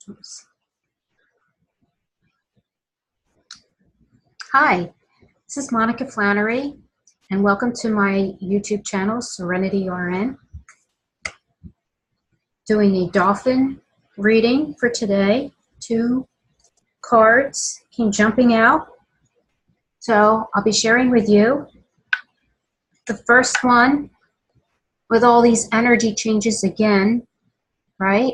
Oops. Hi, this is Monica Flannery, and welcome to my YouTube channel, Serenity RN. Doing a dolphin reading for today. 2 cards came jumping out, so I'll be sharing with you. The first one, with all these energy changes again, right?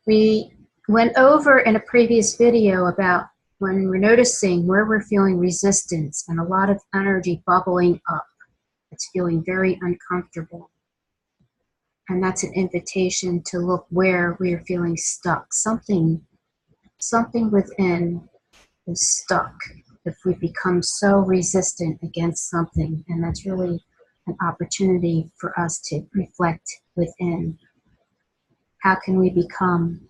We went over in a previous video about when we're noticing where we're feeling resistance and a lot of energy bubbling up. It's feeling very uncomfortable. And that's an invitation to look where we're feeling stuck. Something within is stuck if we become so resistant against something. And that's really an opportunity for us to reflect within. How can we become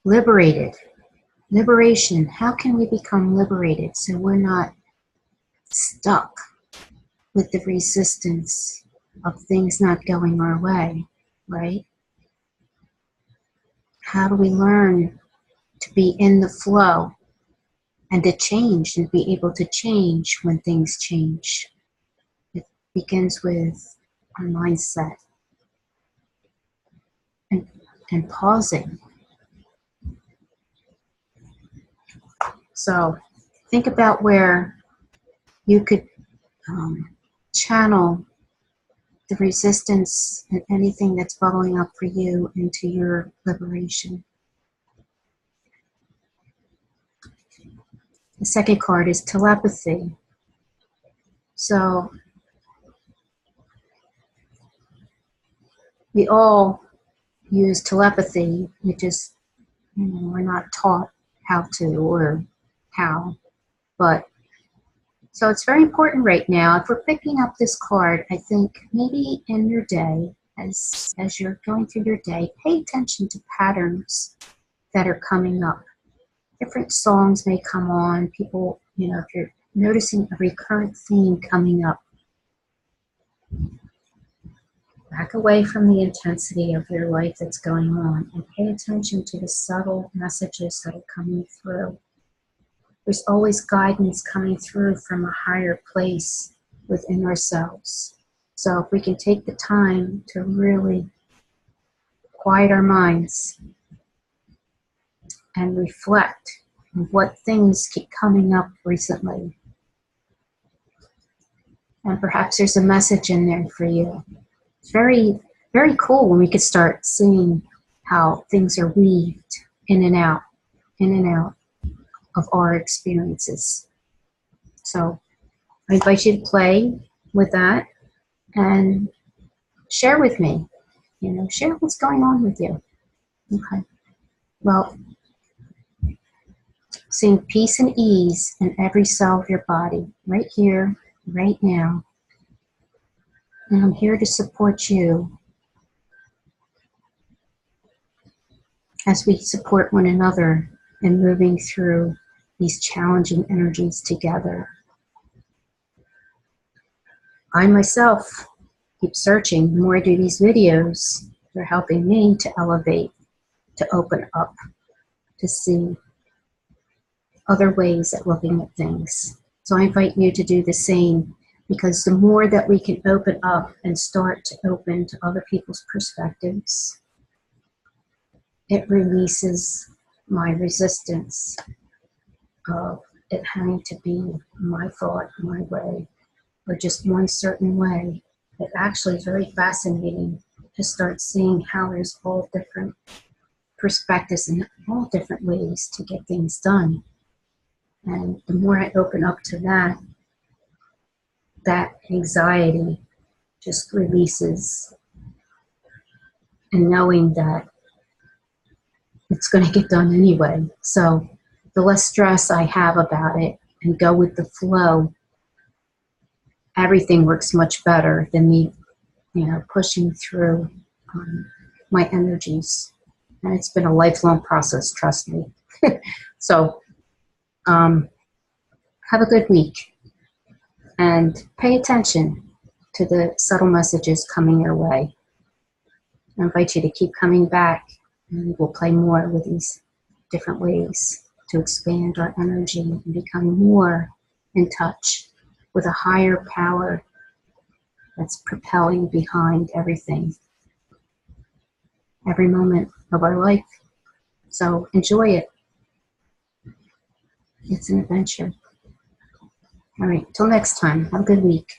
liberated? Liberation. How can we become liberated so we're not stuck with the resistance of things not going our way, right? How do we learn to be in the flow and to change and be able to change when things change? It begins with our mindset and pausing. So think about where you could channel the resistance and anything that's bubbling up for you into your liberation. The second card is telepathy. So we all use telepathy. We just, we're not taught how to or how. But so it's very important right now. If we're picking up this card, I think maybe in your day, as you're going through your day, pay attention to patterns that are coming up. Different songs may come on. People, if you're noticing a recurrent theme coming up, back away from the intensity of your life that's going on and pay attention to the subtle messages that are coming through. There's always guidance coming through from a higher place within ourselves. So if we can take the time to really quiet our minds and reflect on what things keep coming up recently. And perhaps there's a message in there for you. It's very, very cool when we could start seeing how things are weaved in and out of our experiences. So I invite you to play with that and share with me. Share what's going on with you. Okay. Well, seeing peace and ease in every cell of your body, right here, right now. And I'm here to support you as we support one another in moving through these challenging energies together. I myself keep searching. The more I do these videos, they're helping me to elevate, to open up, to see other ways at looking at things. So I invite you to do the same, because the more that we can open up and start to open to other people's perspectives, it releases my resistance of it having to be my thought, my way, or just one certain way. It actually is very fascinating to start seeing how there's all different perspectives and all different ways to get things done. And the more I open up to that anxiety just releases, and knowing that it's going to get done anyway. So the less stress I have about it and go with the flow, everything works much better than me, pushing through my energies. And it's been a lifelong process, trust me. So have a good week and pay attention to the subtle messages coming your way. I invite you to keep coming back, and we'll play more with these different ways to expand our energy and become more in touch with a higher power that's propelling behind everything, every moment of our life. So enjoy it. It's an adventure. All right, till next time. Have a good week.